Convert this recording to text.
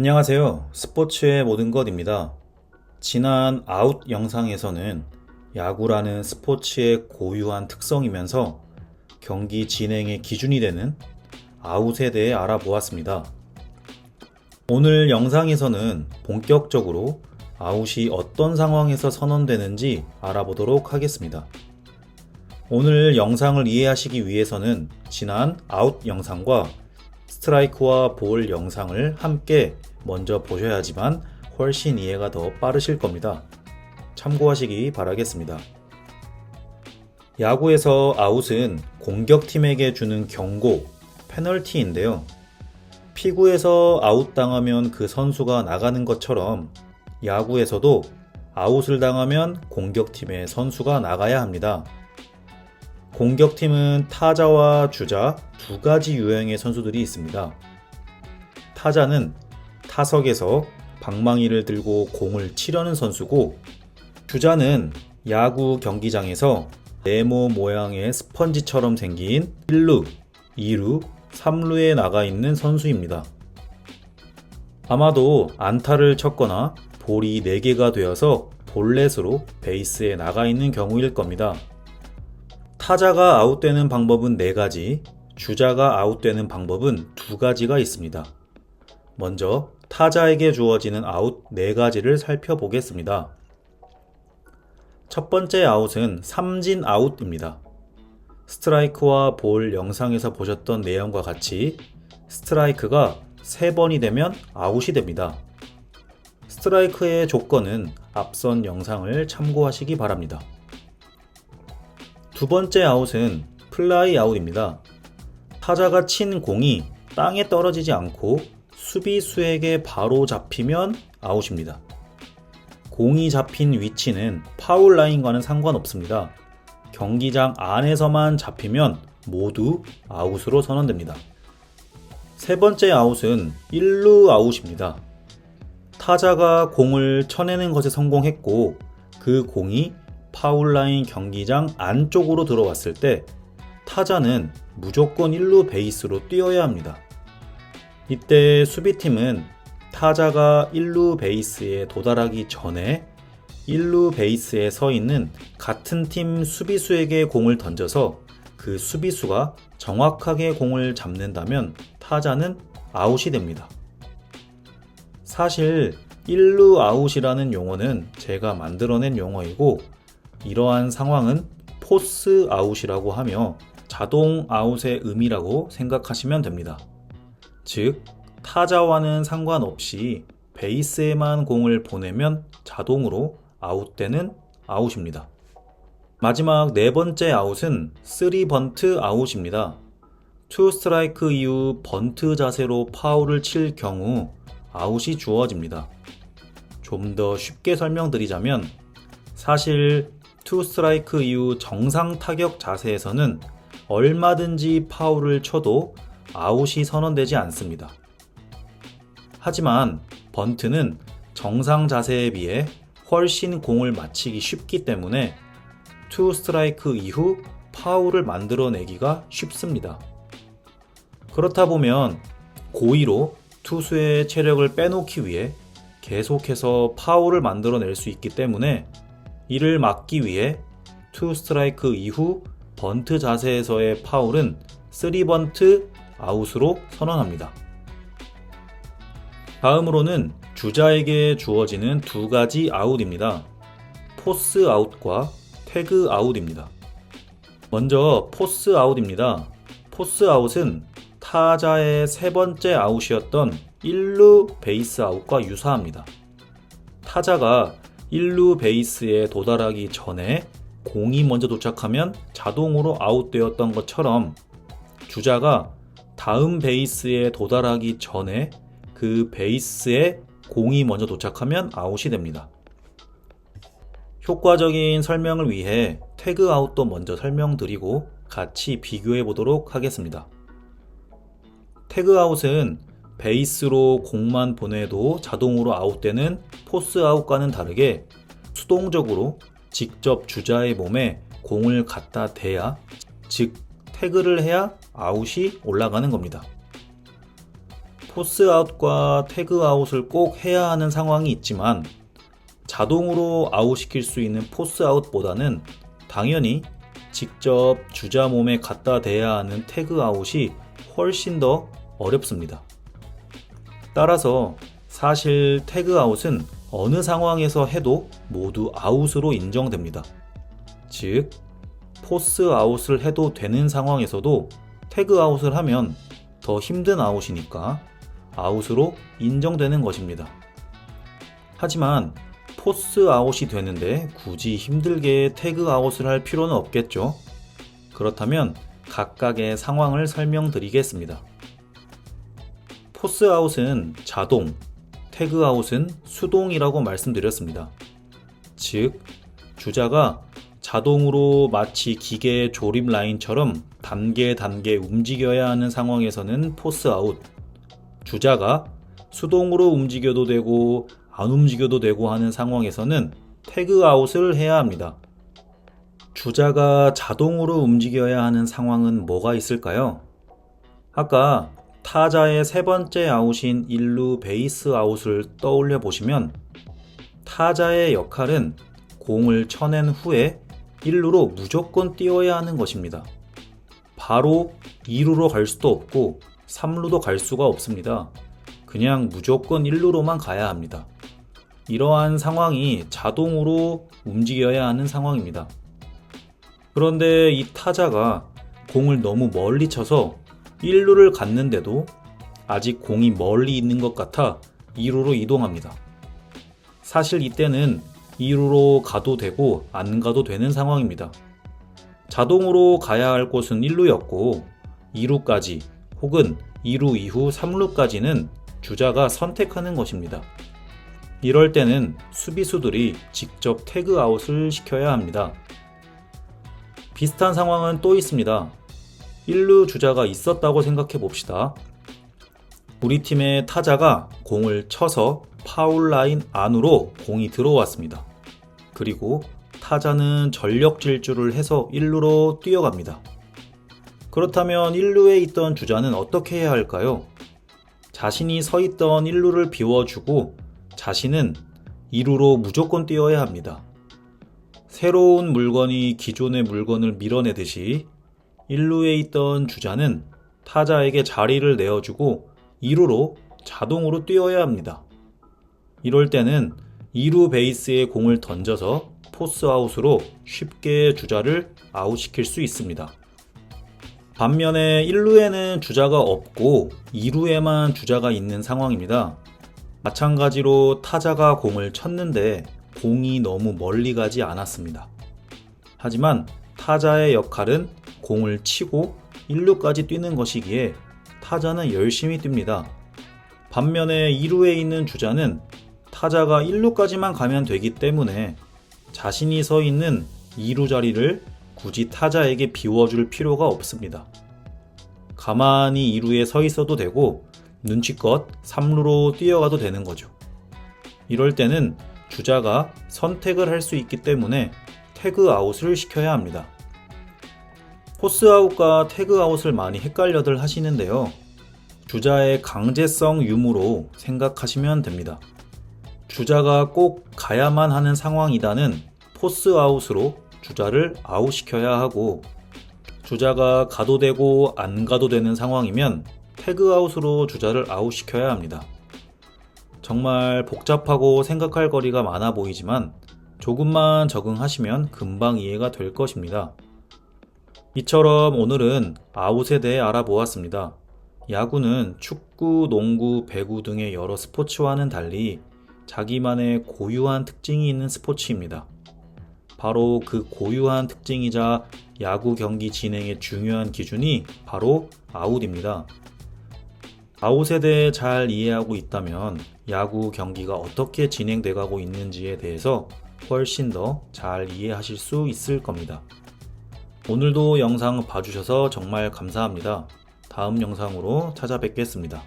안녕하세요. 스포츠의 모든 것입니다. 지난 아웃 영상에서는 야구라는 스포츠의 고유한 특성이면서 경기 진행의 기준이 되는 아웃에 대해 알아보았습니다. 오늘 영상에서는 본격적으로 아웃이 어떤 상황에서 선언되는지 알아보도록 하겠습니다. 오늘 영상을 이해하시기 위해서는 지난 아웃 영상과 스트라이크와 볼 영상을 함께 먼저 보셔야지만 훨씬 이해가 더 빠르실 겁니다. 참고하시기 바라겠습니다. 야구에서 아웃은 공격팀에게 주는 경고, 페널티인데요. 피구에서 아웃당하면 그 선수가 나가는 것처럼 야구에서도 아웃을 당하면 공격팀의 선수가 나가야 합니다. 공격팀은 타자와 주자 두 가지 유형의 선수들이 있습니다. 타자는 타석에서 방망이를 들고 공을 치려는 선수고, 주자는 야구 경기장에서 네모 모양의 스펀지처럼 생긴 1루, 2루, 3루에 나가 있는 선수입니다. 아마도 안타를 쳤거나 볼이 4개가 되어서 볼넷으로 베이스에 나가 있는 경우일 겁니다. 타자가 아웃되는 방법은 4가지, 주자가 아웃되는 방법은 2가지가 있습니다. 먼저 타자에게 주어지는 아웃 4가지를 살펴보겠습니다. 첫 번째 아웃은 삼진 아웃입니다. 스트라이크와 볼 영상에서 보셨던 내용과 같이 스트라이크가 3번이 되면 아웃이 됩니다. 스트라이크의 조건은 앞선 영상을 참고하시기 바랍니다. 두 번째 아웃은 플라이 아웃입니다. 타자가 친 공이 땅에 떨어지지 않고 수비수에게 바로 잡히면 아웃입니다. 공이 잡힌 위치는 파울 라인과는 상관없습니다. 경기장 안에서만 잡히면 모두 아웃으로 선언됩니다. 세 번째 아웃은 1루 아웃입니다. 타자가 공을 쳐내는 것에 성공했고 그 공이 파울라인 경기장 안쪽으로 들어왔을 때 타자는 무조건 1루 베이스로 뛰어야 합니다. 이때 수비팀은 타자가 1루 베이스에 도달하기 전에 1루 베이스에 서 있는 같은 팀 수비수에게 공을 던져서 그 수비수가 정확하게 공을 잡는다면 타자는 아웃이 됩니다. 사실 1루 아웃이라는 용어는 제가 만들어낸 용어이고, 이러한 상황은 포스 아웃이라고 하며 자동 아웃의 의미라고 생각하시면 됩니다. 즉, 타자와는 상관없이 베이스에만 공을 보내면 자동으로 아웃되는 아웃입니다. 마지막 4번째 아웃은 3번트 아웃입니다. 2 스트라이크 이후 번트 자세로 파울을 칠 경우 아웃이 주어집니다. 좀 더 쉽게 설명드리자면, 사실 2 스트라이크 이후 정상 타격 자세에서는 얼마든지 파울을 쳐도 아웃이 선언되지 않습니다. 하지만 번트는 정상 자세에 비해 훨씬 공을 맞히기 쉽기 때문에 2 스트라이크 이후 파울을 만들어내기가 쉽습니다. 그렇다 보면 고의로 투수의 체력을 빼놓기 위해 계속해서 파울을 만들어낼 수 있기 때문에 이를 막기 위해 2 스트라이크 이후 번트 자세에서의 파울은 3번트 아웃으로 선언합니다. 다음으로는 주자에게 주어지는 2가지 아웃입니다. 포스 아웃과 태그 아웃입니다. 먼저 포스 아웃입니다. 포스 아웃은 타자의 3번째 아웃이었던 1루 베이스 아웃과 유사합니다. 타자가 1루 베이스에 도달하기 전에 공이 먼저 도착하면 자동으로 아웃되었던 것처럼 주자가 다음 베이스에 도달하기 전에 그 베이스에 공이 먼저 도착하면 아웃이 됩니다. 효과적인 설명을 위해 태그 아웃도 먼저 설명드리고 같이 비교해 보도록 하겠습니다. 태그 아웃은 베이스로 공만 보내도 자동으로 아웃되는 포스 아웃과는 다르게 수동적으로 직접 주자의 몸에 공을 갖다 대야, 즉 태그를 해야 아웃이 올라가는 겁니다. 포스아웃과 태그아웃을 꼭 해야 하는 상황이 있지만 자동으로 아웃시킬 수 있는 포스아웃보다는 당연히 직접 주자 몸에 갖다 대야 하는 태그아웃이 훨씬 더 어렵습니다. 따라서 사실 태그아웃은 어느 상황에서 해도 모두 아웃으로 인정됩니다. 즉, 포스아웃을 해도 되는 상황에서도 태그아웃을 하면 더 힘든 아웃이니까 아웃으로 인정되는 것입니다. 하지만 포스아웃이 되는데 굳이 힘들게 태그아웃을 할 필요는 없겠죠. 그렇다면 각각의 상황을 설명드리겠습니다. 포스아웃은 자동, 태그아웃은 수동이라고 말씀드렸습니다. 즉, 주자가 자동으로 마치 기계의 조립 라인처럼 단계 움직여야 하는 상황에서는 포스아웃, 주자가 수동으로 움직여도 되고 안 움직여도 되고 하는 상황에서는 태그아웃을 해야 합니다. 주자가 자동으로 움직여야 하는 상황은 뭐가 있을까요? 아까 타자의 세 번째 아웃인 1루 베이스 아웃을 떠올려 보시면 타자의 역할은 공을 쳐낸 후에 1루로 무조건 뛰어야 하는 것입니다. 바로 2루로 갈 수도 없고 3루도 갈 수가 없습니다. 그냥 무조건 1루로만 가야 합니다. 이러한 상황이 자동으로 움직여야 하는 상황입니다. 그런데 이 타자가 공을 너무 멀리 쳐서 1루를 갔는데도 아직 공이 멀리 있는 것 같아 2루로 이동합니다. 사실 이때는 2루로 가도 되고 안 가도 되는 상황입니다. 자동으로 가야 할 곳은 1루였고 2루까지 혹은 2루 이후 3루까지는 주자가 선택하는 것입니다. 이럴 때는 수비수들이 직접 태그아웃을 시켜야 합니다. 비슷한 상황은 또 있습니다. 1루 주자가 있었다고 생각해 봅시다. 우리 팀의 타자가 공을 쳐서 파울라인 안으로 공이 들어왔습니다. 그리고 타자는 전력 질주를 해서 1루로 뛰어갑니다. 그렇다면 1루에 있던 주자는 어떻게 해야 할까요? 자신이 서 있던 1루를 비워주고 자신은 2루로 무조건 뛰어야 합니다. 새로운 물건이 기존의 물건을 밀어내듯이 1루에 있던 주자는 타자에게 자리를 내어주고 2루로 자동으로 뛰어야 합니다. 이럴 때는 2루 베이스에 공을 던져서 포스아웃으로 쉽게 주자를 아웃시킬 수 있습니다. 반면에 1루에는 주자가 없고 2루에만 주자가 있는 상황입니다. 마찬가지로 타자가 공을 쳤는데 공이 너무 멀리 가지 않았습니다. 하지만 타자의 역할은 공을 치고 1루까지 뛰는 것이기에 타자는 열심히 뜁니다. 반면에 2루에 있는 주자는 타자가 1루까지만 가면 되기 때문에 자신이 서 있는 2루 자리를 굳이 타자에게 비워줄 필요가 없습니다. 가만히 2루에 서 있어도 되고 눈치껏 3루로 뛰어가도 되는 거죠. 이럴 때는 주자가 선택을 할 수 있기 때문에 태그아웃을 시켜야 합니다. 포스아웃과 태그아웃을 많이 헷갈려들 하시는데요. 주자의 강제성 유무로 생각하시면 됩니다. 주자가 꼭 가야만 하는 상황이다는 포스아웃으로 주자를 아웃시켜야 하고, 주자가 가도 되고 안 가도 되는 상황이면 태그아웃으로 주자를 아웃시켜야 합니다. 정말 복잡하고 생각할 거리가 많아 보이지만 조금만 적응하시면 금방 이해가 될 것입니다. 이처럼 오늘은 아웃에 대해 알아보았습니다. 야구는 축구, 농구, 배구 등의 여러 스포츠와는 달리 자기만의 고유한 특징이 있는 스포츠입니다. 바로 그 고유한 특징이자 야구 경기 진행의 중요한 기준이 바로 아웃입니다. 아웃에 대해 잘 이해하고 있다면 야구 경기가 어떻게 진행돼 가고 있는지에 대해서 훨씬 더 잘 이해하실 수 있을 겁니다. 오늘도 영상 봐주셔서 정말 감사합니다. 다음 영상으로 찾아뵙겠습니다.